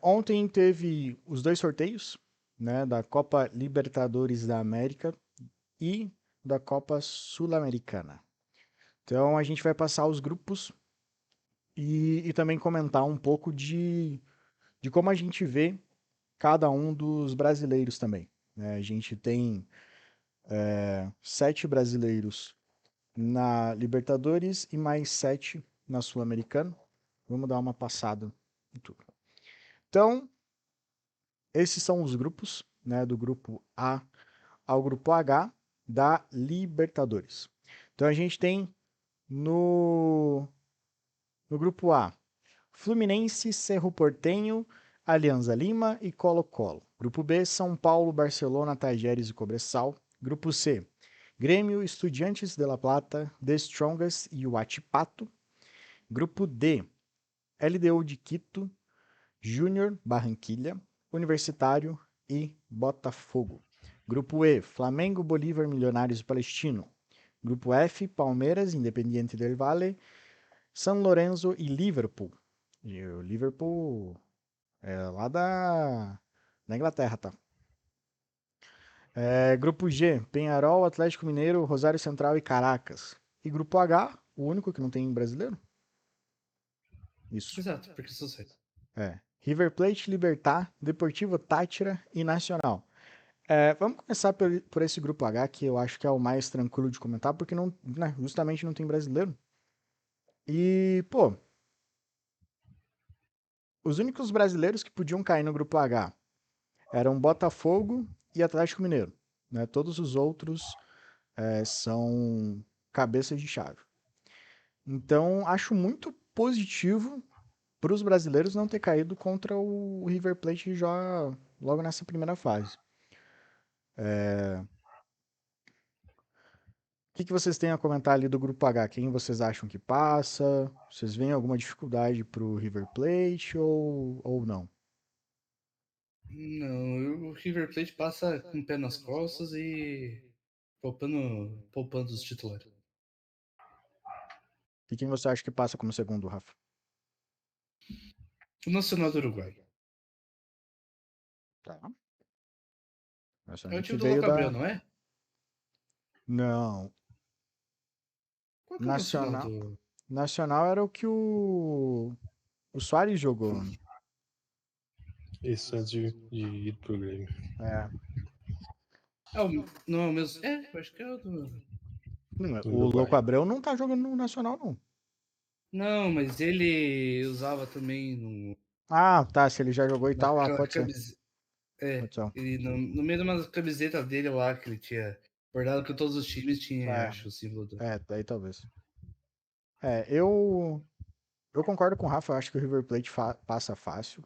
Ontem teve os dois sorteios, né, da Copa Libertadores da América e da Copa Sul-Americana. Então a gente vai passar os grupos e também comentar um pouco de como a gente vê cada um dos brasileiros também, né? A gente tem 7 brasileiros na Libertadores e mais 7 na Sul-Americana. Vamos dar uma passada em tudo. Então, esses são os grupos, né, do grupo A ao grupo H da Libertadores. Então a gente tem no, no grupo A Fluminense, Cerro Porteño, Alianza Lima e Colo-Colo. Grupo B, São Paulo, Barcelona, Tajeres e Cobressal. Grupo C, Grêmio, Estudiantes de La Plata, The Strongest e o Huachipato. Grupo D, LDU de Quito, Júnior, Barranquilha, Universitário e Botafogo. Grupo E, Flamengo, Bolívar, Milionários e Palestino. Grupo F, Palmeiras, Independiente del Valle, São Lourenço e Liverpool. E o Liverpool é lá da Inglaterra, tá? Grupo G, Penharol, Atlético Mineiro, Rosário Central e Caracas. E grupo H, o único que não tem brasileiro? Isso. Exato, porque sou certo. River Plate, Libertad, Deportivo Táchira e Nacional. Vamos começar por esse grupo H, que eu acho que é o mais tranquilo de comentar, porque não, né, justamente não tem brasileiro. E, pô, os únicos brasileiros que podiam cair no grupo H eram Botafogo e Atlético Mineiro. Né? Todos os outros são cabeças de chave. Então, acho muito positivo para os brasileiros não ter caído contra o River Plate já logo nessa primeira fase. O que vocês têm a comentar ali do grupo H? Quem vocês acham que passa? Vocês veem alguma dificuldade para o River Plate ou não? Não, o River Plate passa com o pé nas costas e poupando os titulares. E quem você acha que passa como segundo, Rafa? O Nacional do Uruguai. Tá. É o Nacional que time do veio Louco Abreu, da. não é? Não. Qual que é o Nacional Nacional. do... Nacional era o que o Soares jogou. Isso antes de ir pro Grêmio. É. Não é o mesmo... eu acho que é o do... Do O Uruguai. Louco Abreu não tá jogando no Nacional, não. Não, mas ele usava também Ah, tá. Se ele já jogou e tal, naquela pode ser. camiseta. Pode ser. Ele no meio de uma camiseta dele lá que ele tinha bordado com todos os times, tinha, É, acho, o símbolo do. daí talvez. Eu concordo com o Rafa, eu acho que o River Plate passa fácil.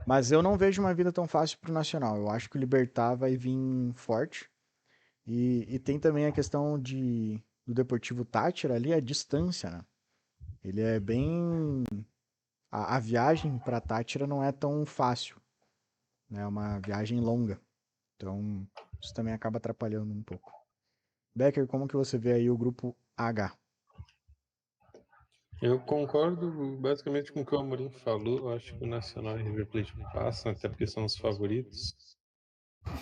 Mas eu não vejo uma vida tão fácil pro Nacional. Eu acho que o Libertad vai vir forte. E tem também a questão do Deportivo Táchira ali, a distância, né? Ele é bem. A viagem para Táchira não é tão fácil, né? É uma viagem longa. Então, isso também acaba atrapalhando um pouco. Becker, como que você vê aí o grupo H? Eu concordo basicamente com o que o Amorim falou. Eu acho que o Nacional e o River Plate passam, até porque são os favoritos.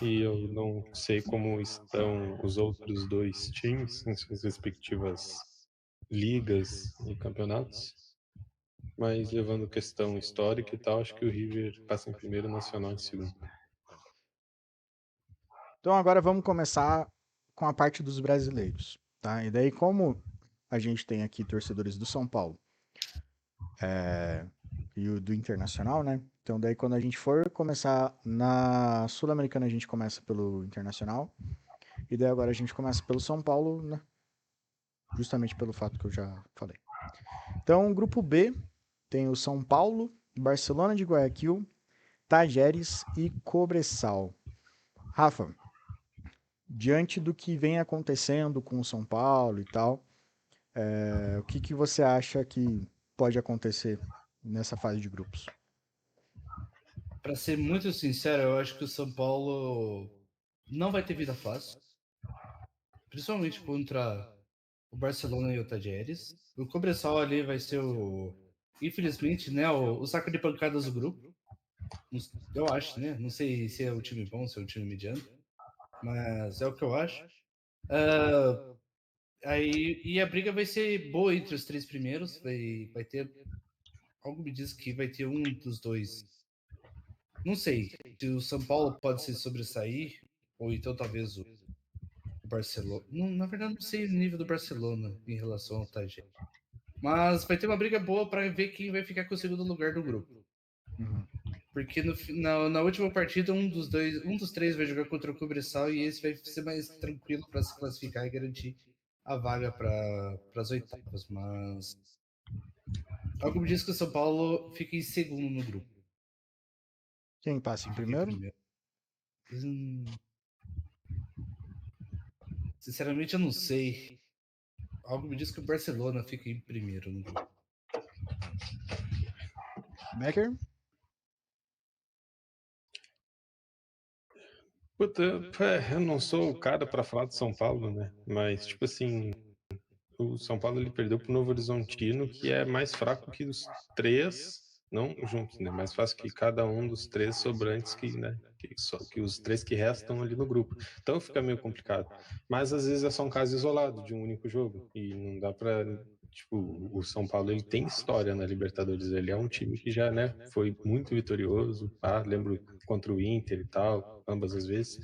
E eu não sei como estão os outros dois times em suas respectivas ligas e campeonatos. Mas levando questão histórica e tal, acho que o River passa em primeiro, o Nacional em segundo. Então agora vamos começar com a parte dos brasileiros, tá? E daí como a gente tem aqui torcedores do São Paulo e o do Internacional, né? Então daí quando a gente for começar na Sul-Americana a gente começa pelo Internacional e daí agora a gente começa pelo São Paulo, né? Justamente pelo fato que eu já falei. Então, grupo B tem o São Paulo, Barcelona de Guayaquil, Tajeres e Cobressal. Rafa, diante do que vem acontecendo com o São Paulo e tal, o que você acha que pode acontecer nessa fase de grupos? Pra ser muito sincero, eu acho que o São Paulo não vai ter vida fácil, principalmente contra o Barcelona e o Tajeres. O Cobressal ali vai ser infelizmente, né, o saco de pancadas do grupo. Eu acho, né? Não sei se é um time bom, se é um time mediano, mas é o que eu acho. E a briga vai ser boa entre os três primeiros. Vai ter. Algo me diz que vai ter um dos dois. Não sei se o São Paulo pode se sobressair, ou então talvez o Barcelona. Não, na verdade, não sei o nível do Barcelona em relação ao Tajé. Mas vai ter uma briga boa para ver quem vai ficar com o segundo lugar do grupo. Uhum. Porque na última partida, um dos três vai jogar contra o Cobressal e esse vai ser mais tranquilo para se classificar e garantir a vaga para as oitavas. Mas algo me diz que o São Paulo fica em segundo no grupo. Quem passa em Fica em primeiro? primeiro. Sinceramente, eu não sei. Algo me diz que o Barcelona fica em primeiro no grupo. Becker? Puta, eu não sou o cara pra falar de São Paulo, né? Mas, tipo assim, o São Paulo ele perdeu pro Novo Horizontino, que é mais fraco que os três, não juntos, né? Mais fácil que cada um dos três sobrantes que os três que restam ali no grupo. Então fica meio complicado. Mas às vezes é só um caso isolado de um único jogo e não dá pra. Tipo, o São Paulo ele tem história na Libertadores. Ele é um time que já, né, foi muito vitorioso. Lembro contra o Inter e tal, ambas as vezes.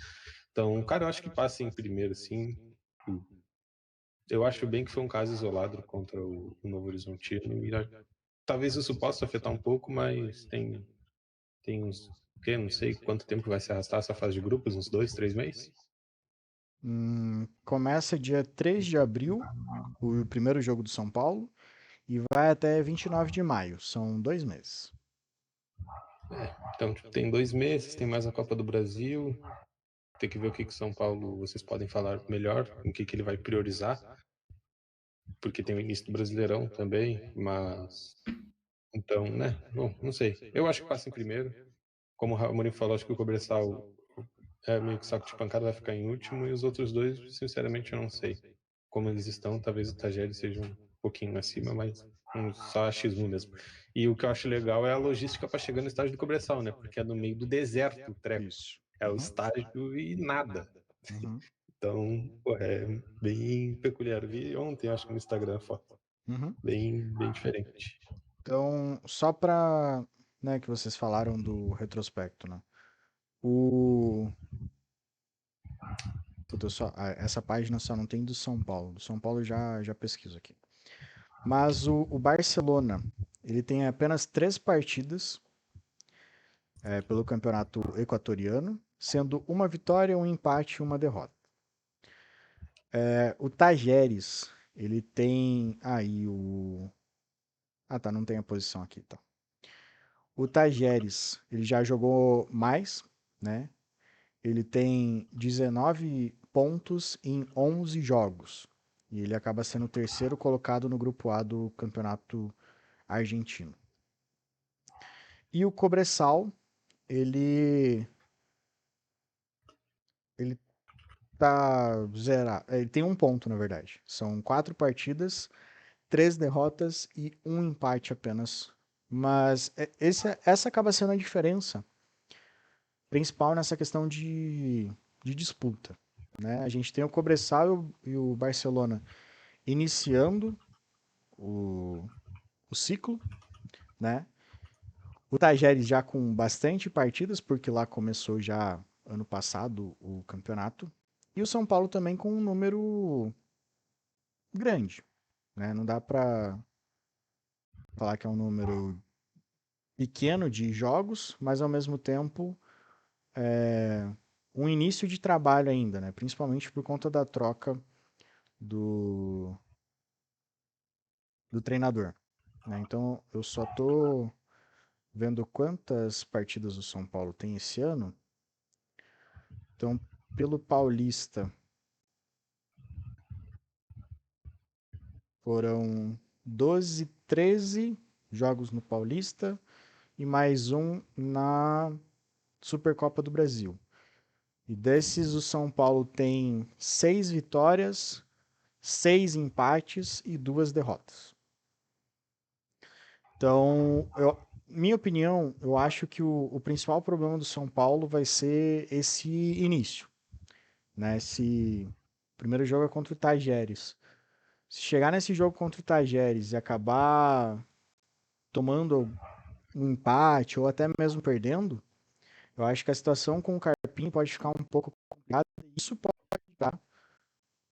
Então, cara, eu acho que passa em primeiro, assim. Eu acho bem que foi um caso isolado contra o Novo Horizontino. Talvez isso possa afetar um pouco, mas tem uns. Não sei quanto tempo vai se arrastar essa fase de grupos, uns 2, 3 meses? Começa dia 3 de abril, o primeiro jogo do São Paulo, e vai até 29 de maio. São 2 meses. Então, tipo, tem 2 meses, tem mais a Copa do Brasil. Tem que ver o que que São Paulo vocês podem falar melhor, o que que ele vai priorizar, porque tem o início do Brasileirão também, mas então, né? Bom, não sei. Eu acho que passa em primeiro. Como o Ramorim falou, acho que o Cobressal é meio que saco de pancada, vai ficar em último, e os outros dois, sinceramente, eu não sei como eles estão. Talvez o Tajeres seja um pouquinho acima, mas só X1 mesmo. E o que eu acho legal é a logística para chegar no estádio do Cobressal, né? Porque é no meio do deserto o treco. Isso. É o estádio e nada. Uhum. Então, pô, é bem peculiar. Vi ontem, acho que no Instagram a foto. Uhum. Bem diferente. Então, só para, né, que vocês falaram do retrospecto, né? O Puta, essa página só não tem do São Paulo. Do São Paulo eu já pesquiso aqui. Mas o Barcelona, ele tem apenas 3 partidas pelo campeonato equatoriano, sendo uma vitória, um empate e uma derrota. O Tajeres, ele tem. Aí o. Ah, tá, não tem a posição aqui, tá. O Tajeres, ele já jogou mais, né? Ele tem 19 pontos em 11 jogos. E ele acaba sendo o terceiro colocado no grupo A do campeonato argentino. E o Cobressal, ele ele tá zerado. Ele tem um ponto, na verdade. São 4 partidas, 3 derrotas e um empate apenas. Mas essa acaba sendo a diferença principal nessa questão de disputa. Né? A gente tem o Cobressal e o Barcelona iniciando o ciclo, né? O Tajeres já com bastante partidas, porque lá começou já ano passado o campeonato. E o São Paulo também com um número grande, né? Não dá para falar que é um número pequeno de jogos, mas ao mesmo tempo um início de trabalho ainda, né? Principalmente por conta da troca do, do treinador. Né? Então eu só tô vendo quantas partidas o São Paulo tem esse ano. Então, pelo Paulista, foram 12, 13 jogos no Paulista e mais um na Supercopa do Brasil. E desses, o São Paulo tem 6 vitórias, 6 empates e 2 derrotas. Então, minha opinião, eu acho que o principal problema do São Paulo vai ser esse início, né? Esse primeiro jogo é contra o Tajeres. Se chegar nesse jogo contra o Tajeres e acabar tomando um empate ou até mesmo perdendo, eu acho que a situação com o Carpini pode ficar um pouco complicada. Isso pode afetar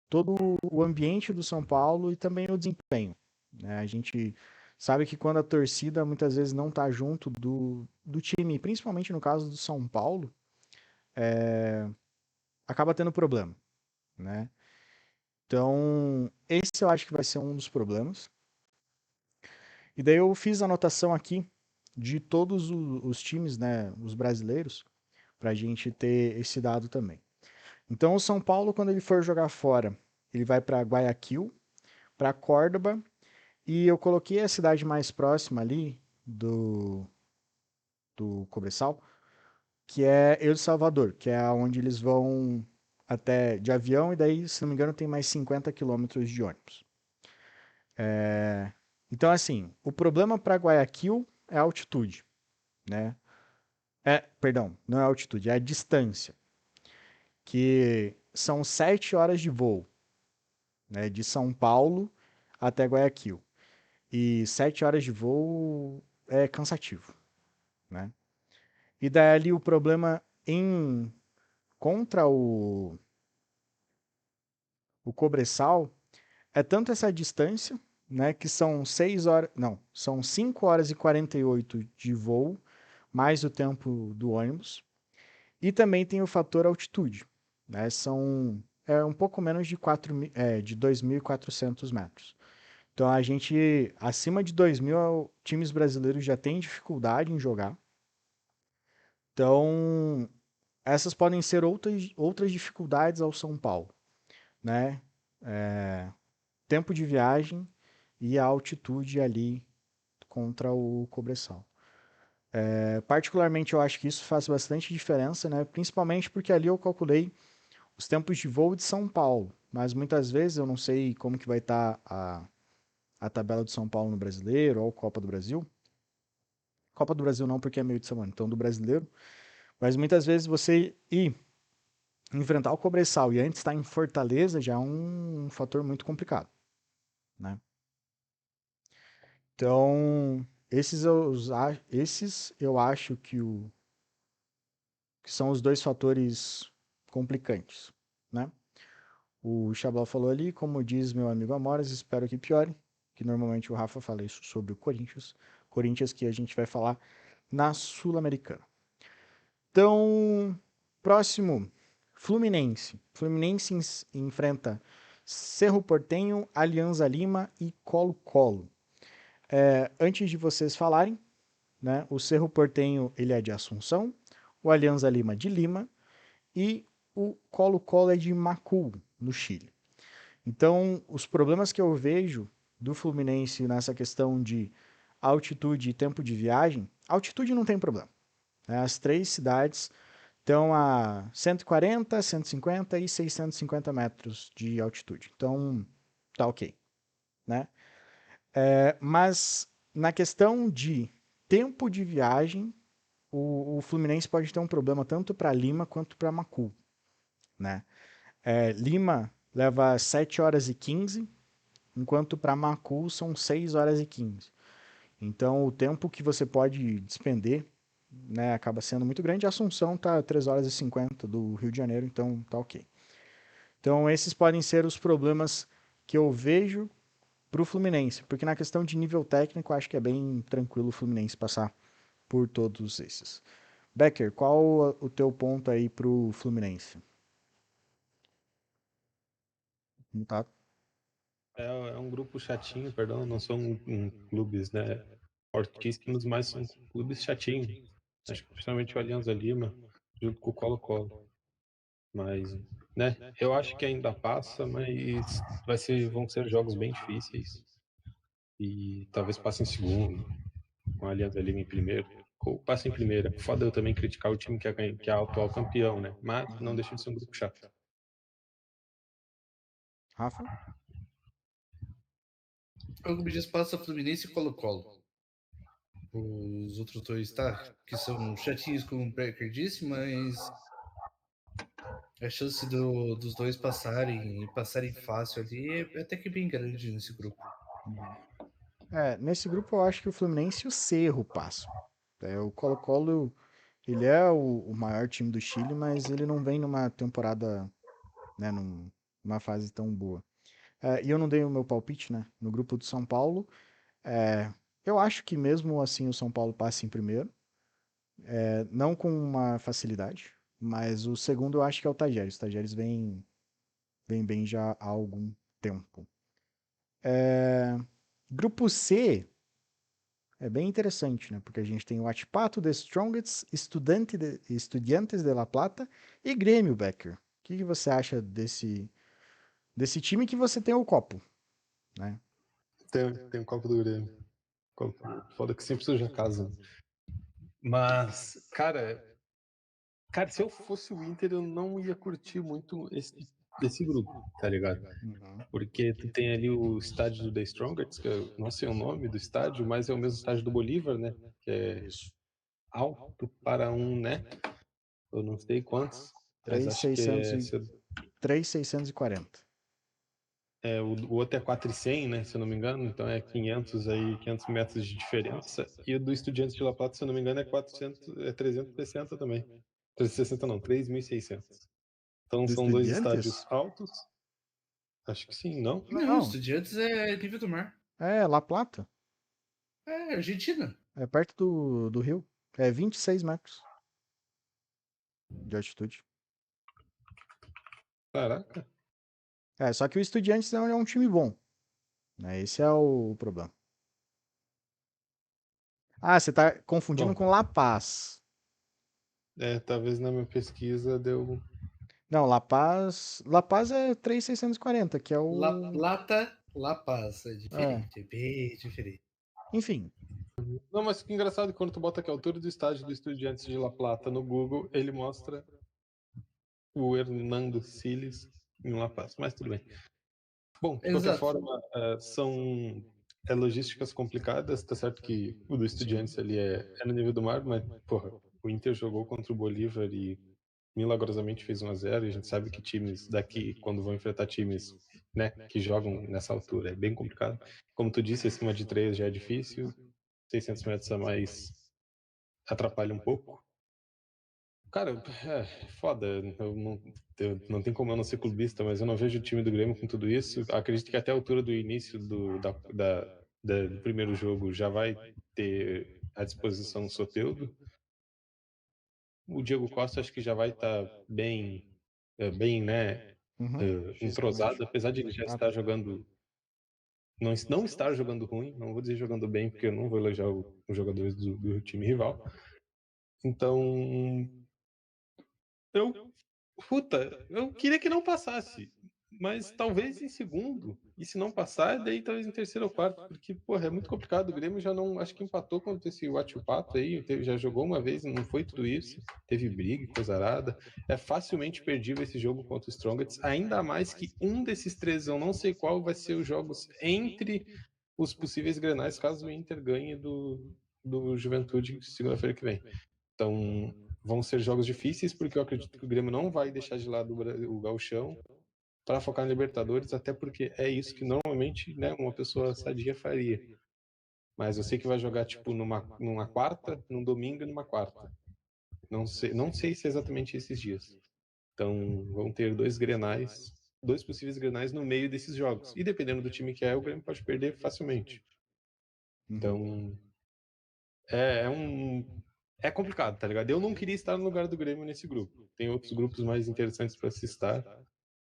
todo o ambiente do São Paulo e também o desempenho, né? A gente sabe que quando a torcida muitas vezes não está junto do time, principalmente no caso do São Paulo, acaba tendo problema, né? Então, esse eu acho que vai ser um dos problemas. E daí eu fiz a anotação aqui de todos os times, né, os brasileiros, para a gente ter esse dado também. Então, o São Paulo, quando ele for jogar fora, ele vai para Guayaquil, para Córdoba, e eu coloquei a cidade mais próxima ali do Cobressal, que é El Salvador, que é onde eles vão até de avião, e daí, se não me engano, tem mais 50 quilômetros de ônibus. Então, assim, o problema para Guayaquil é a altitude, né? Perdão, não é a altitude, é a distância, que são 7 horas de voo, né, de São Paulo até Guayaquil. E 7 horas de voo é cansativo, né? E daí ali o problema contra o Cobressal é tanto essa distância, né, que são 6 horas, não, são 5 horas e 48 de voo, mais o tempo do ônibus. E também tem o fator altitude, né? Um pouco menos de 2.400 metros. Então a gente, acima de 2.000, times brasileiros já têm dificuldade em jogar. Então, essas podem ser outras dificuldades ao São Paulo, né? Tempo de viagem e a altitude ali contra o Cobressal. Particularmente, eu acho que isso faz bastante diferença, né? Principalmente porque ali eu calculei os tempos de voo de São Paulo, mas muitas vezes eu não sei como que vai estar a tabela do São Paulo no Brasileiro ou Copa do Brasil. Copa do Brasil não, porque é meio de semana, então do Brasileiro. Mas muitas vezes você ir enfrentar o Cobressal e antes estar em Fortaleza já é um fator muito complicado, né? Então, esses eu acho que são os dois fatores complicantes, né? O Chabal falou ali, como diz meu amigo Amoras, espero que piore, que normalmente o Rafa fala isso sobre o Corinthians. Corinthians que a gente vai falar na Sul-Americana. Então, próximo, Fluminense. Fluminense enfrenta Cerro Porteño, Alianza Lima e Colo-Colo. Antes de vocês falarem, né, o Cerro Porteño ele é de Assunção, o Alianza Lima de Lima e o Colo-Colo é de Macul, no Chile. Então, os problemas que eu vejo do Fluminense nessa questão de altitude e tempo de viagem, altitude não tem problema, né? As três cidades estão a 140, 150 e 650 metros de altitude. Então, tá ok, né? Mas na questão de tempo de viagem, o Fluminense pode ter um problema tanto para Lima quanto para Macul, né? Lima leva 7 horas e 15, enquanto para Macul são 6 horas e 15. Então, o tempo que você pode despender, né, acaba sendo muito grande. A Assunção tá 3 horas e 50 do Rio de Janeiro, então tá ok. Então, esses podem ser os problemas que eu vejo para o Fluminense, porque na questão de nível técnico, acho que é bem tranquilo o Fluminense passar por todos esses. Becker, qual o teu ponto aí para o Fluminense? Não tá? É um grupo chatinho, perdão, não são clubes, né, fortíssimos, mas são clubes chatinhos. Acho que principalmente o Alianza Lima, junto com o Colo-Colo. Mas, né, eu acho que ainda passa, mas vão ser jogos bem difíceis. E talvez passe em segundo, com a Alianza Lima em primeiro. Ou passe em primeira. Foda eu também criticar o time que é o atual campeão, né? Mas não deixa de ser um grupo chato. Rafa? Como diz, passa Fluminense e Colo-Colo. Os outros dois, tá? Que são chatinhos, como o Becker disse, mas a chance dos dois passarem e passarem fácil ali é até que bem grande nesse grupo. Nesse grupo eu acho que o Fluminense e o Cerro passam. O Colo-Colo, ele é o maior time do Chile, mas ele não vem numa temporada, né, numa fase tão boa. E eu não dei o meu palpite, né? No grupo do São Paulo, eu acho que mesmo assim o São Paulo passe em primeiro, não com uma facilidade, mas o segundo eu acho que é o Tajeres. O Tajeres vem bem já há algum tempo. Grupo C é bem interessante, né? Porque a gente tem o Huachipato, The Strongest, Estudiantes de La Plata e Grêmio, Becker. O que você acha desse time que você tem o copo, né? Tem o Copa do Grêmio. Foda que sempre suja a casa. Mas, cara, se eu fosse o Inter, eu não ia curtir muito esse grupo, tá ligado? Uhum. Porque tu tem ali o estádio do The Strongest, que eu não sei o nome do estádio, mas é o mesmo estádio do Bolívar, né? Que é Isso. alto para né? Eu não sei quantos, mas acho que 3.600 3.640. o outro é 4.100, né? Se eu não me engano, então é 500 metros de diferença. E o do Estudiantes de La Plata, se eu não me engano, é 360 também. 360 não, 3.600. Então Do são dois estádios Estudiantes? altos. Acho que sim, não? Não, Não, Estudiantes é nível do mar. é La Plata. É Argentina. É perto do Rio. É 26 metros de altitude. Caraca. Só que o Estudiantes é um time bom, né? Esse é o problema. Ah, você tá confundindo Bom, com La Paz. talvez na minha pesquisa deu. Não, La Paz é 3.640, que é La o. Plata, La Paz. É É, diferente, é bem diferente. enfim. Não, mas que engraçado, quando tu bota aqui a altura do estádio do Estudiantes de La Plata no Google, ele mostra o Hernando Siles em La Paz. Mas tudo bem. Bom, de qualquer Exato. forma, são logísticas complicadas. Tá certo que o do Estudiantes ali é no nível do mar, mas, porra, o Inter jogou contra o Bolívar e milagrosamente fez 1-0. E a gente sabe que times daqui, quando vão enfrentar times, né, que jogam nessa altura, é bem complicado. Como tu disse, acima de 3 já é difícil. 600 metros a mais atrapalha um pouco. Cara, foda. Eu não tem como eu não ser clubista, mas eu não vejo o time do Grêmio com tudo isso. Acredito que até a altura do início do primeiro jogo já vai ter à disposição o Soteldo. O Diego Costa acho que já vai estar bem, né, Uhum, fisicamente. entrosado, apesar de ele já Ah, estar jogando. Não estar jogando ruim, não vou dizer jogando bem, porque eu não vou elogiar os jogadores do time rival. Então, eu eu queria que não passasse, mas talvez em segundo. E se não passar, daí talvez em terceiro ou quarto, porque, porra, é muito complicado. O Grêmio já não, acho que empatou contra esse Huachipato aí, já jogou uma vez e não foi tudo isso. Teve briga, e coisa arada. É facilmente perdível esse jogo contra o Strongest, ainda mais que um desses três, eu não sei qual vai ser os jogos entre os possíveis grenais, caso o Inter ganhe do Juventude segunda-feira que vem. Então, vão ser jogos difíceis, porque eu acredito que o Grêmio não vai deixar de lado o gauchão para focar na Libertadores, até porque é isso que normalmente, né, uma pessoa sadia faria. Mas eu sei que vai jogar tipo numa quarta, num domingo e numa quarta. Não sei se é exatamente esses dias. Então, vão ter dois possíveis grenais no meio desses jogos. E dependendo do time que é, o Grêmio pode perder facilmente. uhum. Então, é complicado, tá ligado? Eu não queria estar no lugar do Grêmio nesse grupo. Tem outros grupos mais interessantes para se estar,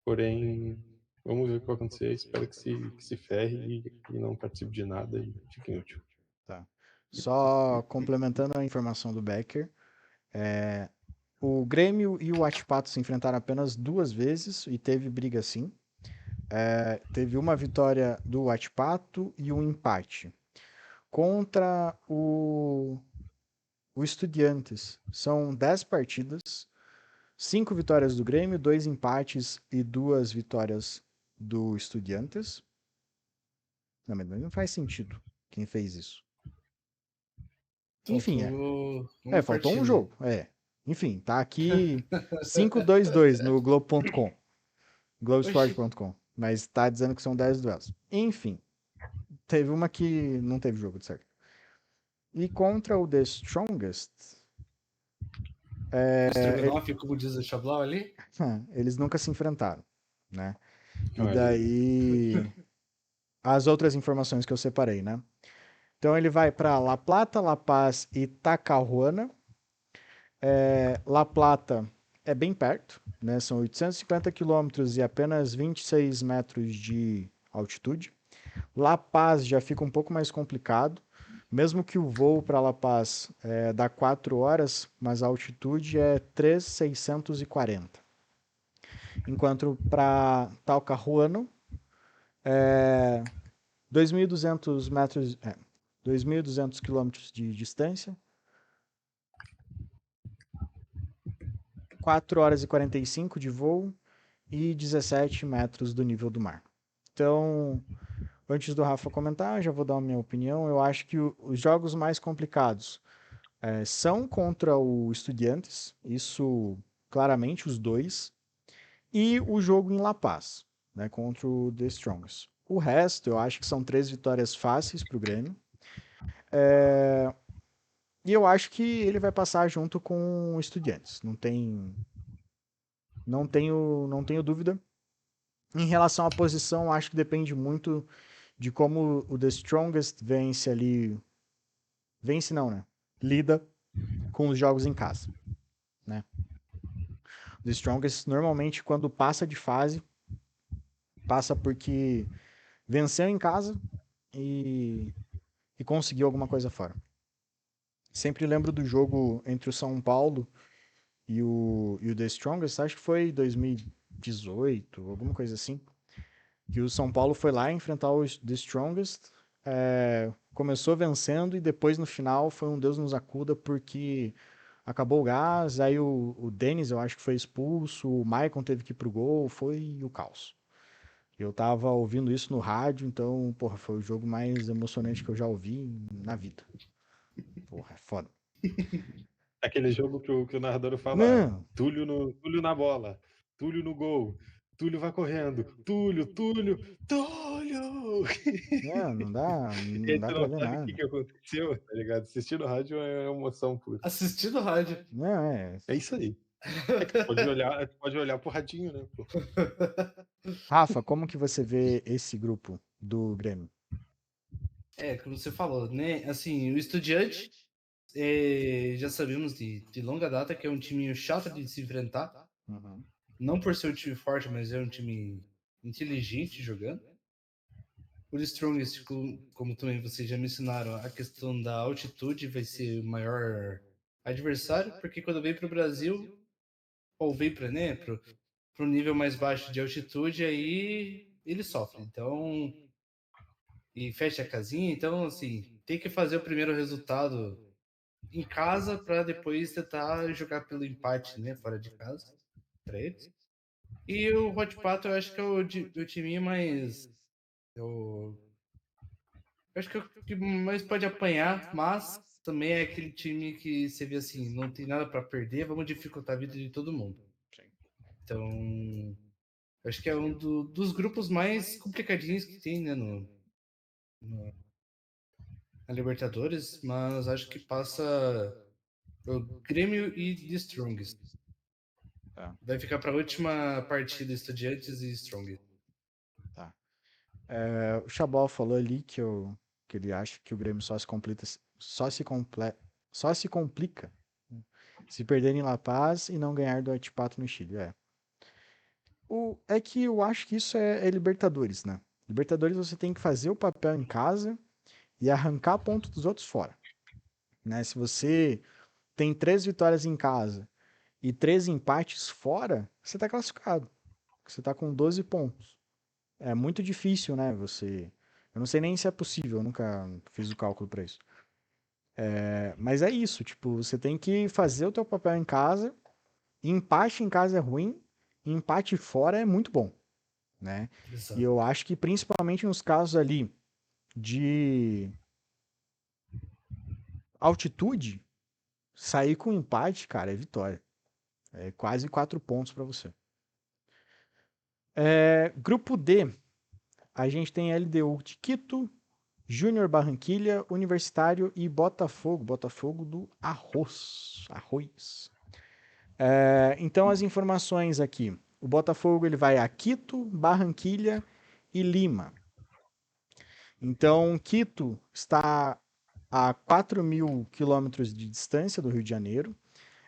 porém, vamos ver o que vai acontecer. Espero que se ferre e não participe de nada e fique inútil. Tá. Só complementando a informação do Becker, o Grêmio e o Atipato se enfrentaram apenas 2 vezes e teve briga sim. Teve uma vitória do Atipato e um empate. Contra o Estudiantes, são 10 partidas, 5 vitórias do Grêmio, 2 empates e 2 vitórias do Estudiantes. Não, mas não faz sentido quem fez isso. Enfim, uma faltou um partida. jogo. Enfim, tá aqui 5-2-2 no Globo.com. Globesport.com. Mas tá dizendo que são 10 duelos. Enfim, teve uma que não teve jogo de certo. E contra o The Strongest, Strogonoff, como diz o Chablau ali. eles nunca se enfrentaram, né? E Olha aí. daí as outras informações que eu separei, né? Então ele vai para La Plata, La Paz e Talcahuano. La Plata é bem perto, né? São 850 quilômetros e apenas 26 metros de altitude. La Paz já fica um pouco mais complicado, mesmo que o voo para La Paz dá 4 horas, mas a altitude é 3.640. Enquanto para Talcahuano é 2.200 metros, 2.200 quilômetros de distância, 4 horas e 45 de voo e 17 metros do nível do mar. Então, antes do Rafa comentar, já vou dar a minha opinião. Eu acho que os jogos mais complicados são contra o Estudiantes, isso claramente os dois, e o jogo em La Paz, né, contra o The Strongest. O resto, eu acho que são 3 vitórias fáceis para o Grêmio. E eu acho que ele vai passar junto com o Estudiantes. Não tenho dúvida. Em relação à posição, acho que depende muito de como o The Strongest vence ali. Vence não, né? Lida com os jogos em casa, né? O The Strongest normalmente quando passa de fase, passa porque venceu em casa e, e conseguiu alguma coisa fora. Sempre lembro do jogo entre o São Paulo e o The Strongest, acho que foi 2018, alguma coisa assim, que o São Paulo foi lá enfrentar o The Strongest, começou vencendo e depois no final foi um Deus nos acuda porque acabou o gás, aí o Denis eu acho que foi expulso, o Maicon teve que ir pro gol, foi o caos. Eu tava ouvindo isso no rádio, então, porra, foi o jogo mais emocionante que eu já ouvi na vida. Porra, é foda. Aquele jogo que o narrador fala: Não, Túlio na bola, Túlio no gol, Túlio vai correndo, Túlio! não dá, E não aí dá tu pra não ver sabe o nada. que aconteceu, tá ligado? Assistir no rádio é emoção pura. Assistir no rádio. Não, É isso aí. É que tu pode olhar pro radinho, né? Pô. Rafa, como que você vê esse grupo do Grêmio? Como você falou, né? Assim, o Estudiante, já sabemos de longa data que é um time chato de se enfrentar. Uhum. Não por ser um time forte, mas é um time inteligente jogando. O Strongest, como também vocês já mencionaram, a questão da altitude vai ser o maior adversário, porque quando vem para o Brasil, ou vem para o nível mais baixo de altitude, aí ele sofre. Então, e fecha a casinha. Então, assim, tem que fazer o primeiro resultado em casa para depois tentar jogar pelo empate, né, fora de casa, para eles. E o Hot Pato eu acho que é o time mais. Eu acho que é o que mais pode apanhar, mas também é aquele time que você vê assim, não tem nada para perder, vamos dificultar a vida de todo mundo. Então, acho que é um dos grupos mais complicadinhos que tem, né, na Libertadores, mas acho que passa o Grêmio e The Strongest. Tá, Vai ficar para a última partida Estudiantes e Strongest. tá. O Chabal falou ali que ele acha que o Grêmio só se complica se perder em La Paz e não ganhar do Atipato no Chile. É que eu acho que isso é Libertadores, né? Libertadores você tem que fazer o papel em casa e arrancar ponto dos outros fora, né? Se você tem 3 vitórias em casa e 3 empates fora, você tá classificado. Você tá com 12 pontos. É muito difícil, né? Eu não sei nem se é possível, eu nunca fiz o cálculo para isso. Mas é isso, tipo, você tem que fazer o teu papel em casa. Empate em casa é ruim, empate fora é muito bom, né? E Exato. eu acho que principalmente nos casos ali de Altitude, sair com empate, cara, é vitória. É quase 4 pontos para você. Grupo D, a gente tem LDU de Quito, Júnior Barranquilha, Universitário e Botafogo. Botafogo do Arroz. Então, as informações aqui. O Botafogo ele vai a Quito, Barranquilha e Lima. Então, Quito está a 4.000 quilômetros de distância do Rio de Janeiro.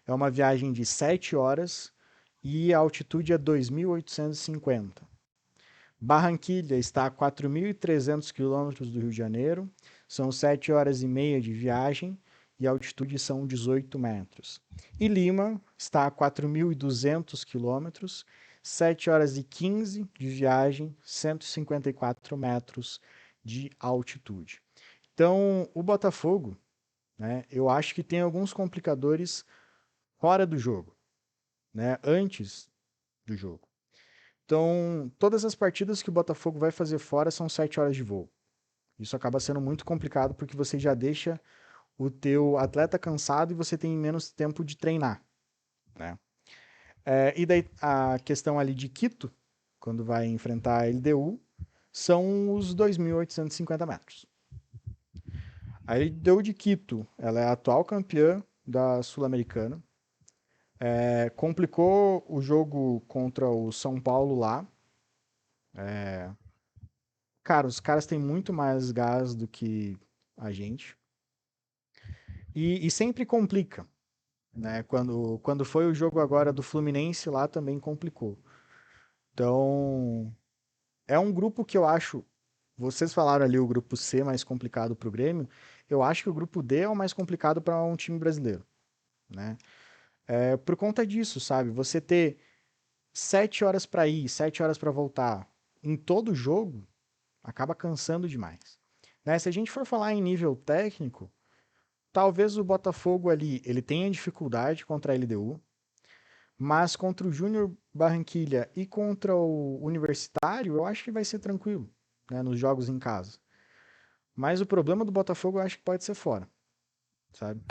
É uma viagem de 7 horas e a altitude é 2.850. Barranquilha está a 4.300 quilômetros do Rio de Janeiro. São 7 horas e meia de viagem e a altitude são 18 metros. E Lima está a 4.200 quilômetros, 7 horas e 15 de viagem, 154 metros de altitude. Então, o Botafogo, né, eu acho que tem alguns complicadores fora do jogo, né, antes do jogo. Então, todas as partidas que o Botafogo vai fazer fora são 7 horas de voo. Isso acaba sendo muito complicado porque você já deixa o teu atleta cansado e você tem menos tempo de treinar, né? E daí a questão ali de Quito, quando vai enfrentar a LDU, são os 2.850 metros. A LDU de Quito, ela é a atual campeã da Sul-Americana. Complicou o jogo contra o São Paulo lá. Cara, os caras têm muito mais gás do que a gente. E sempre complica, né? Quando foi o jogo agora do Fluminense lá também complicou. Então, é um grupo que eu acho. Vocês falaram ali o grupo C mais complicado para o Grêmio. Eu acho que o grupo D é o mais complicado para um time brasileiro, né? Por conta disso, sabe? Você ter 7 horas para ir, 7 horas para voltar em todo jogo acaba cansando demais. Né? Se a gente for falar em nível técnico, talvez o Botafogo ali ele tenha dificuldade contra a LDU, mas contra o Júnior Barranquilha e contra o Universitário, eu acho que vai ser tranquilo, né, nos jogos em casa. Mas o problema do Botafogo eu acho que pode ser fora, sabe?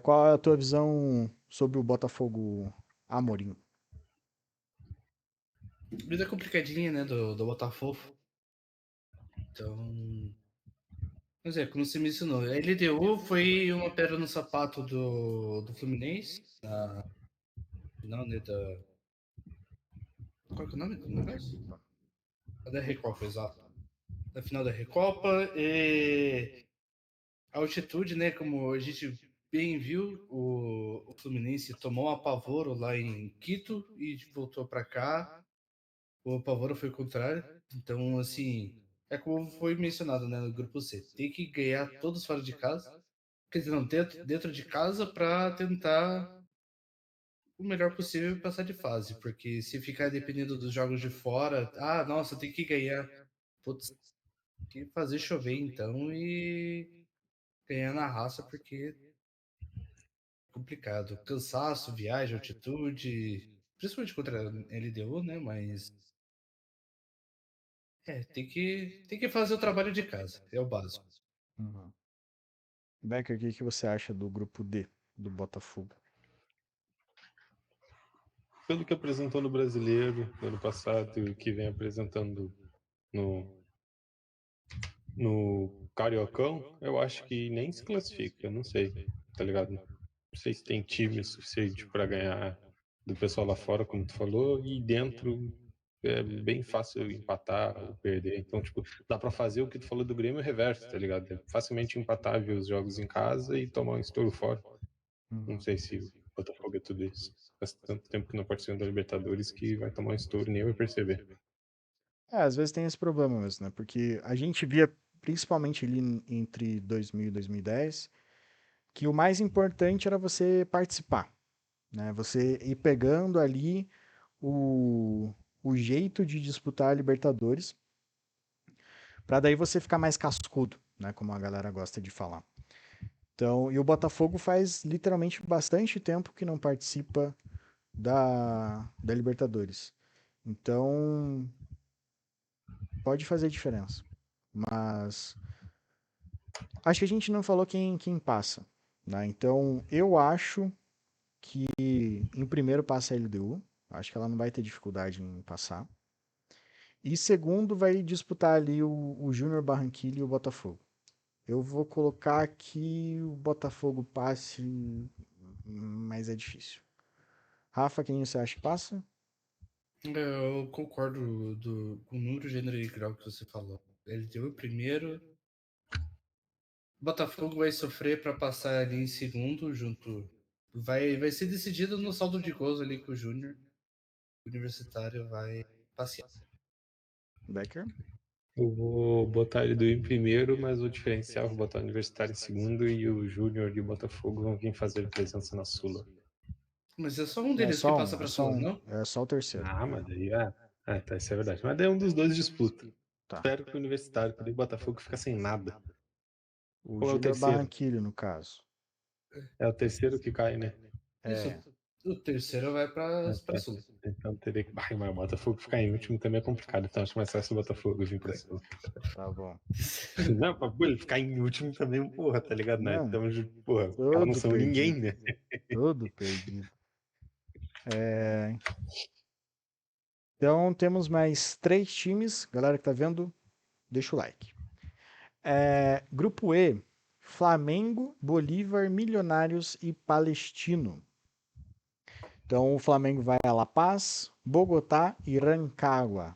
Qual é a tua visão sobre o Botafogo Amorim? Vida complicadinha, né, do Botafogo. Então, mas como você mencionou, a LDU foi uma pedra no sapato do Fluminense, na final, né, qual que é o nome do negócio? Da Recopa, exato. Na final da Recopa, e a altitude, né, como a gente bem viu, o Fluminense tomou um apavoro lá em Quito e voltou para cá. O apavoro foi o contrário. Então, assim, é como foi mencionado, né, no grupo C. Tem que ganhar todos fora de casa. Quer dizer, não, dentro de casa para tentar o melhor possível e passar de fase. Porque se ficar dependendo dos jogos de fora, nossa, tem que ganhar. Putz, tem que fazer chover então e ganhar na raça, porque é complicado. Cansaço, viagem, altitude, principalmente contra a LDU, né? Mas tem que fazer o trabalho de casa, é o básico. Uhum. Becker, o que você acha do grupo D do Botafogo? Pelo que apresentou no Brasileiro no ano passado e o que vem apresentando no, no Cariocão, eu acho que nem se classifica, não sei, tá ligado? Não sei se tem time suficiente para ganhar do pessoal lá fora, como tu falou, e dentro é bem fácil empatar ou perder. Então, tipo, dá para fazer o que tu falou do Grêmio reverso, tá ligado? É facilmente empatável os jogos em casa e tomar um estouro fora. Não Uhum. sei se o Botafogo é tudo isso. Faz tanto tempo que não participa da Libertadores que vai tomar um estouro e nem vai perceber. Às vezes tem esse problema mesmo, né? Porque a gente via, principalmente ali entre 2000 e 2010, que o mais importante era você participar, né? Você ir pegando ali o jeito de disputar a Libertadores, para daí você ficar mais cascudo, né? Como a galera gosta de falar. Então, e o Botafogo faz literalmente bastante tempo que não participa da Libertadores. Então, pode fazer diferença. Mas Acho que a gente não falou quem passa, né? Então, eu acho que em primeiro passa a LDU. Acho que ela não vai ter dificuldade em passar. E segundo vai disputar ali o Júnior Barranquilla e o Botafogo. Eu vou colocar que o Botafogo passe, mas é difícil. Rafa, quem você acha que passa? Eu concordo com o número, gênero e grau que você falou. Ele deu o primeiro. O Botafogo vai sofrer para passar ali em segundo, junto. Vai ser decidido no saldo de gols ali com o Júnior. O Universitário vai passear. Becker? Eu vou botar ele do em primeiro, mas o diferencial vou botar o Universitário em segundo e o Júnior e o Botafogo vão vir fazer presença na Sula. Mas é só um É deles que só passa um, é para só Sula, um, não? é só o terceiro. Ah, mas aí tá, isso é verdade. Mas daí um dos dois disputa. Tá. Espero que o Universitário, porque o Botafogo fica sem nada. O Qual é o Júnior terceiro? Barranquilla, no caso. É o terceiro que cai, né? Isso. É, O terceiro vai para Tá. Sula. Então teria que. Mas o Botafogo ficar em último também é complicado. Então acho mais fácil o Botafogo vir pra Sula. tá bom. Não, pra ele ficar em último também, porra, tá ligado? Né? Não, Então, porra, os caras não todo são ninguém, perdido. né? Todo perdido. Então temos mais 3 times. Galera que tá vendo, deixa o like. Grupo E: Flamengo, Bolívar, Milionários e Palestino. Então o Flamengo vai a La Paz, Bogotá e Rancagua.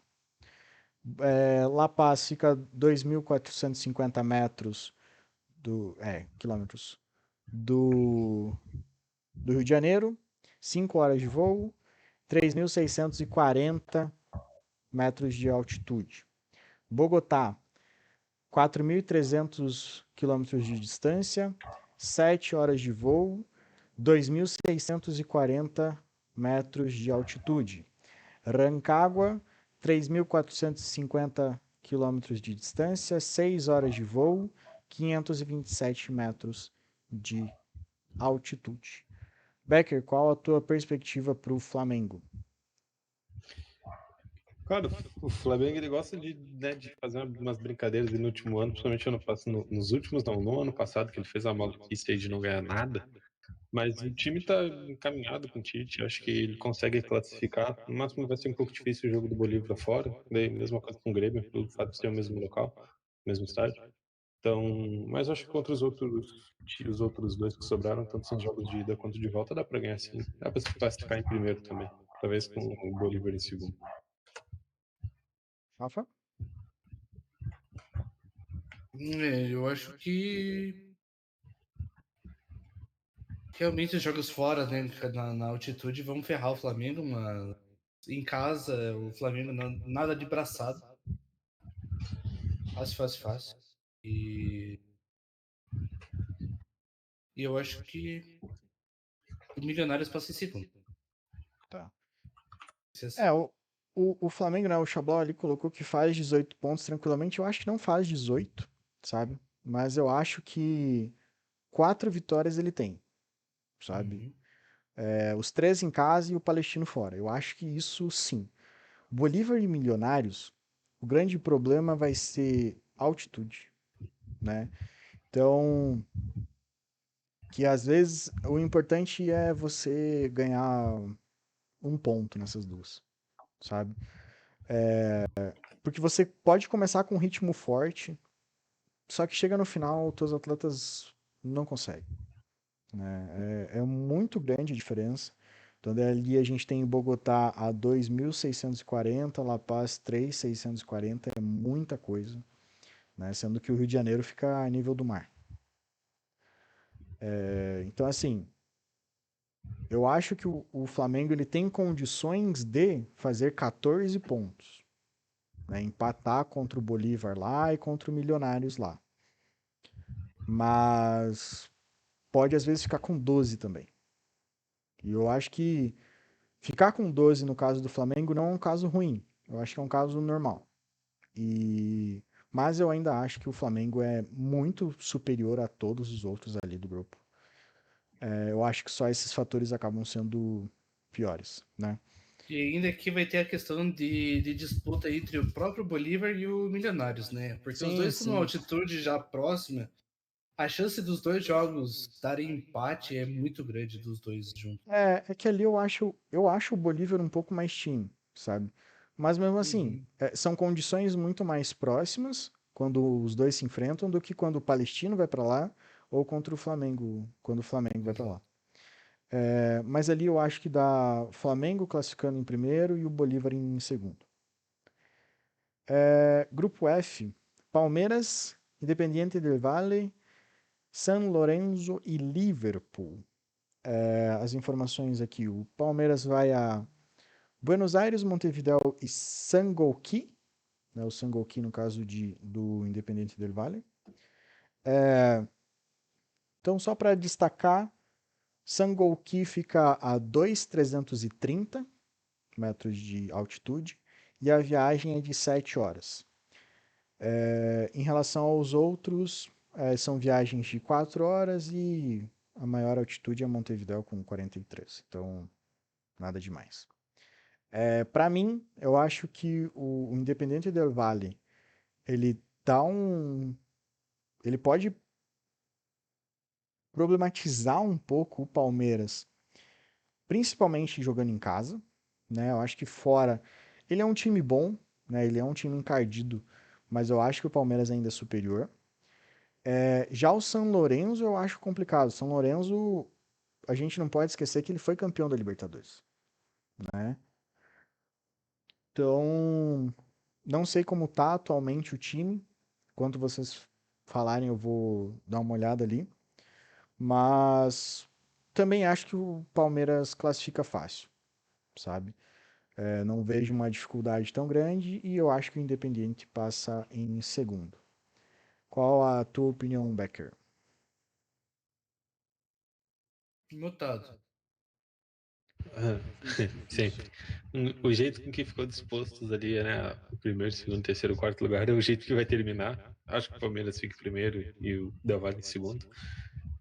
La Paz fica a 2.450 metros quilômetros do, do Rio de Janeiro, 5 horas de voo, 3.640 metros de altitude. Bogotá, 4.300 quilômetros de distância, 7 horas de voo, 2.640 metros de altitude. Rancagua, 3.450 quilômetros de distância, 6 horas de voo, 527 metros de altitude. Becker, qual a tua perspectiva para o Flamengo? Cara, o Flamengo ele gosta de fazer umas brincadeiras no último ano, principalmente nos últimos, não, no ano passado, que ele fez a maluquice aí de não ganhar nada. Mas o time tá encaminhado com o Tite, acho que ele consegue classificar. No máximo vai ser um pouco difícil o jogo do Bolívar fora, daí mesma coisa com o Grêmio, pelo fato de ter o mesmo local, mesmo estádio. Então, mas acho que contra os outros dois que sobraram, tanto são jogos de ida quanto de volta, dá pra ganhar sim. Dá pra se classificar em primeiro também, talvez com o Bolívar em segundo. Rafa? Eu acho que realmente os jogos fora, né, na altitude, vão ferrar o Flamengo, mas em casa o Flamengo nada de braçado. Fácil, fácil, fácil. E eu acho que o Milionários passa em segundo. Tá. Vocês- O Flamengo, né? O Xablau ali colocou que faz 18 pontos tranquilamente. Eu acho que não faz 18, sabe? Mas eu acho que 4 vitórias ele tem, sabe? Uhum. Os 3 em casa e o Palestino fora. Eu acho que isso sim. Bolívar e Milionários, o grande problema vai ser altitude, né? Então, que às vezes o importante é você ganhar um ponto nessas duas, sabe? Porque você pode começar com um ritmo forte, só que chega no final, os teus atletas não conseguem, né? É muito grande a diferença. Então, ali a gente tem Bogotá a 2.640, La Paz 3.640, é muita coisa, né? Sendo que o Rio de Janeiro fica a nível do mar. Então, assim, eu acho que o Flamengo ele tem condições de fazer 14 pontos, né? Empatar contra o Bolívar lá e contra o Milionários lá. Mas pode às vezes ficar com 12 também. E eu acho que ficar com 12 no caso do Flamengo não é um caso ruim. Eu acho que é um caso normal. Mas eu ainda acho que o Flamengo é muito superior a todos os outros ali do grupo. Eu acho que só esses fatores acabam sendo piores, né? E ainda aqui vai ter a questão de disputa entre o próprio Bolívar e o Milionários, né? Porque os Sim, dois estão numa sim. altitude já próxima. A chance dos dois jogos darem empate é muito grande dos dois juntos. É que ali eu acho o Bolívar um pouco mais time, sabe? Mas mesmo assim, Uhum. são condições muito mais próximas quando os dois se enfrentam do que quando o Palestino vai pra lá ou contra o Flamengo, quando o Flamengo vai pra lá. Exato. Mas ali eu acho que dá Flamengo classificando em primeiro e o Bolívar em segundo. Grupo F, Palmeiras, Independiente del Valle, San Lorenzo e Liverpool. As informações aqui, o Palmeiras vai a Buenos Aires, Montevideo e Sangolquí, né, o Sangolquí no caso do Independiente del Valle. Então, só para destacar, Sangolquí fica a 2.330 metros de altitude e a viagem é de 7 horas. Em relação aos outros, são viagens de 4 horas e a maior altitude é Montevideo com 43. Então, nada demais. Para mim, eu acho que o Independiente del Valle ele dá um. Ele pode problematizar um pouco o Palmeiras, principalmente jogando em casa, né? Eu acho que fora ele é um time bom, né? Ele é um time encardido, mas eu acho que o Palmeiras ainda é superior. Já o São Lourenço eu acho complicado. São Lourenço, a gente não pode esquecer que ele foi campeão da Libertadores, né? Então, não sei como tá atualmente o time. Enquanto vocês falarem, eu vou dar uma olhada ali. Mas também acho que o Palmeiras classifica fácil, sabe? Não vejo uma dificuldade tão grande e eu acho que o Independiente passa em segundo. Qual a tua opinião, Becker? Notado. Ah, sempre. O jeito com que ficou dispostos ali, né? O primeiro, segundo, terceiro, quarto lugar é o jeito que vai terminar. Acho que o Palmeiras fique primeiro e o Del Valle em segundo.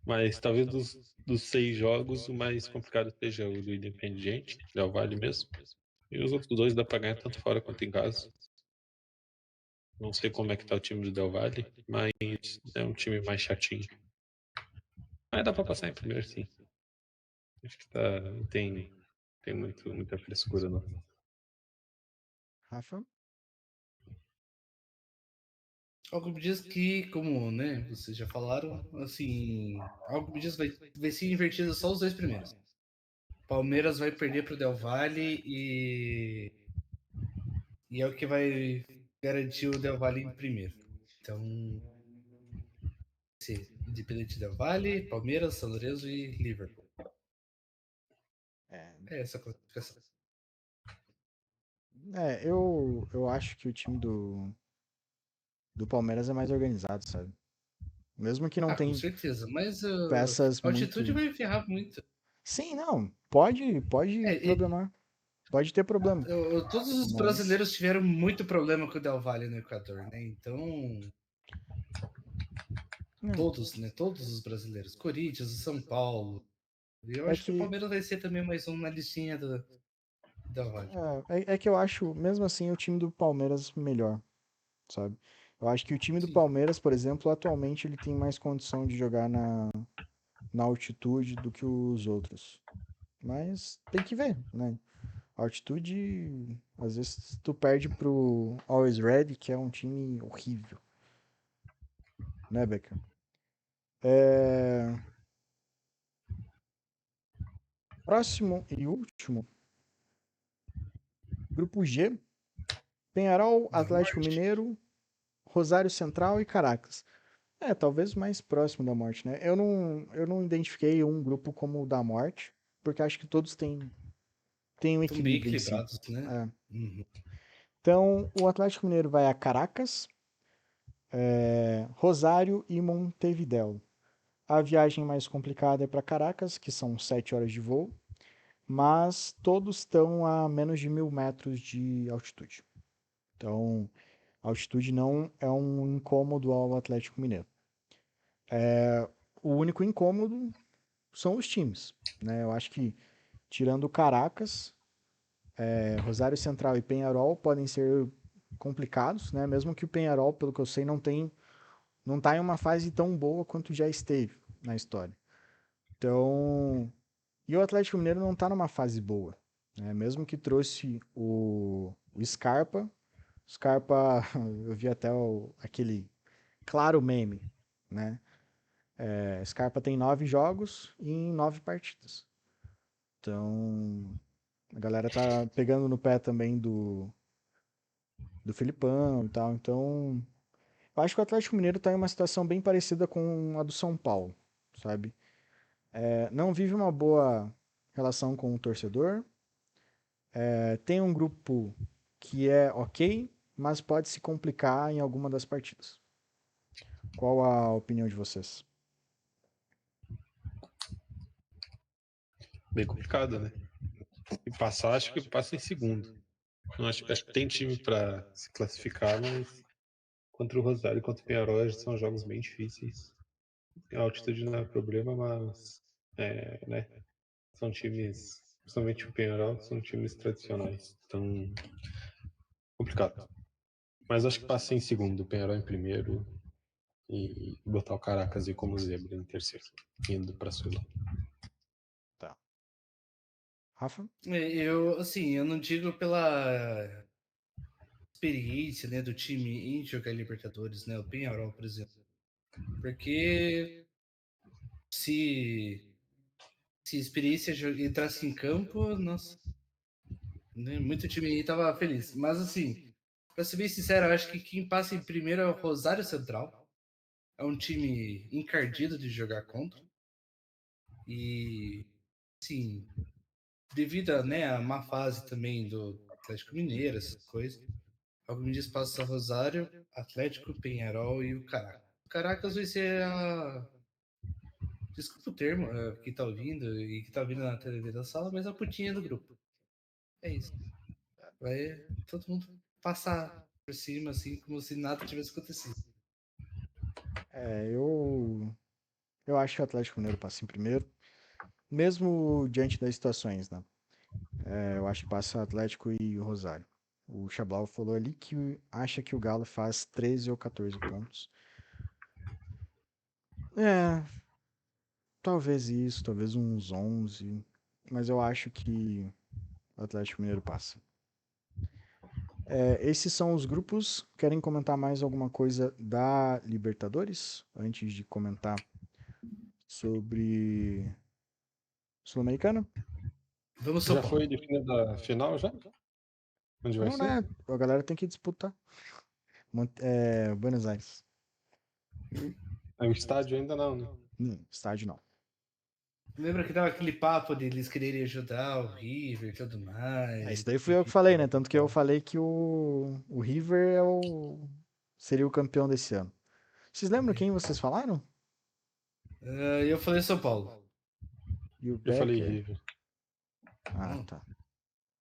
Mas talvez dos 6 jogos, o mais complicado seja o do Independiente, Del Valle mesmo. E os outros dois dá pra ganhar tanto fora quanto em casa. Não sei como é que tá o time do Del Valle, mas é um time mais chatinho. Mas dá pra passar em primeiro, sim. Acho que tem muita frescura, não. Rafa? Algo me diz que, como né, vocês já falaram, assim, algo me diz que vai ser invertido só os dois primeiros. Palmeiras vai perder para o Del Valle e é o que vai garantir o Del Valle em primeiro. Então, ser Independente Del Valle, Palmeiras, São Lourenço e Liverpool. É, É essa a classificação. eu acho que o time do Palmeiras é mais organizado, sabe? Mesmo que não Ah, com tem certeza, mas peças a altitude muito. vai ferrar muito. Sim, não, pode É, problemar. Pode ter problema. todos os Mas. brasileiros tiveram muito problema com o Del Valle no Equador, né? Então, Não, todos, né? Todos os brasileiros. Corinthians, o São Paulo. E eu é acho que o que. Palmeiras vai ser também mais um na listinha do Del Valle. É que eu acho, mesmo assim, o time do Palmeiras melhor, sabe? Eu acho que o time do Sim, Palmeiras, por exemplo, atualmente ele tem mais condição de jogar na altitude do que os outros. Mas tem que ver, né? A altitude, às vezes tu perde pro Always Ready, que é um time horrível, né, Becker? É, Próximo e último, grupo G, Penharol, da Atlético morte. Mineiro, Rosário Central e Caracas. Talvez mais próximo da morte, né? Eu não identifiquei um grupo como o da morte, porque acho que todos têm um Estão bem equilíbrio em si. equilibrados, né? É. Uhum. Então, o Atlético Mineiro vai a Caracas, Rosário e Montevidéu. A viagem mais complicada é para Caracas, que são 7 horas de voo, mas todos estão a menos de 1.000 metros de altitude. Então, a altitude não é um incômodo ao Atlético Mineiro. O único incômodo são os times, né? Eu acho que, tirando Caracas, Rosário Central e Penharol podem ser complicados, né? Mesmo que o Penharol, pelo que eu sei, não tem não tá em uma fase tão boa quanto já esteve na história. Então, e o Atlético Mineiro não tá numa fase boa, né? Mesmo que trouxe o Scarpa, eu vi até aquele claro meme, né? Scarpa tem 9 jogos em 9 partidas. Então, a galera tá pegando no pé também do Filipão e tal. Então, eu acho que o Atlético Mineiro tá em uma situação bem parecida com a do São Paulo, sabe? Não vive uma boa relação com o torcedor. Tem um grupo que é ok, mas pode se complicar em alguma das partidas. Qual a opinião de vocês? Bem complicado, né? E passar, acho que passa em segundo. Não, acho que tem time para se classificar, mas contra o Rosário e contra o Penharol são jogos bem difíceis. A altitude não é problema, mas né? São times, principalmente o Penharol, são times tradicionais. Então, complicado. Mas acho que passa em segundo, o Penharol em primeiro e botar o Caracas aí como zebra em terceiro, indo para Sul. Tá. Rafa? Eu não digo pela experiência, né, do time em jogar Libertadores, né, o Penharol, por exemplo. Porque se a experiência entrasse em campo, nossa, né, muito time aí tava feliz. Mas assim, pra ser bem sincero, eu acho que quem passa em primeiro é o Rosário Central. É um time encardido de jogar contra. E, sim, devido a, né, a má fase também do Atlético Mineiro, essas coisas, alguns dias passa Rosário, Atlético, Penharol e o Caracas. O Caracas vai ser a. Desculpa o termo que tá ouvindo e que tá ouvindo na TV da sala, mas a putinha do grupo. É isso. Vai todo mundo passar por cima, assim, como se nada tivesse acontecido. Eu acho que o Atlético Mineiro passa em primeiro, mesmo diante das situações, né? Eu acho que passa o Atlético e o Rosário. O Chablau falou ali que acha que o Galo faz 13 ou 14 pontos. É, talvez isso, talvez uns 11, mas eu acho que o Atlético Mineiro passa. Esses são os grupos. Querem comentar mais alguma coisa da Libertadores? Antes de comentar sobre Sul-Americana? Vamos, São Já Paulo. foi definida a final já? Onde vai Não, ser? né? A galera tem que disputar. Buenos Aires. O estádio ainda não, né? Estádio não. Lembra que tava aquele papo de eles quererem ajudar o River e tudo mais? Isso daí fui eu que falei, né? Tanto que eu falei que o River seria o campeão desse ano. Vocês lembram quem vocês falaram? Eu falei São Paulo. E o Eu falei Becker? River. Ah, tá.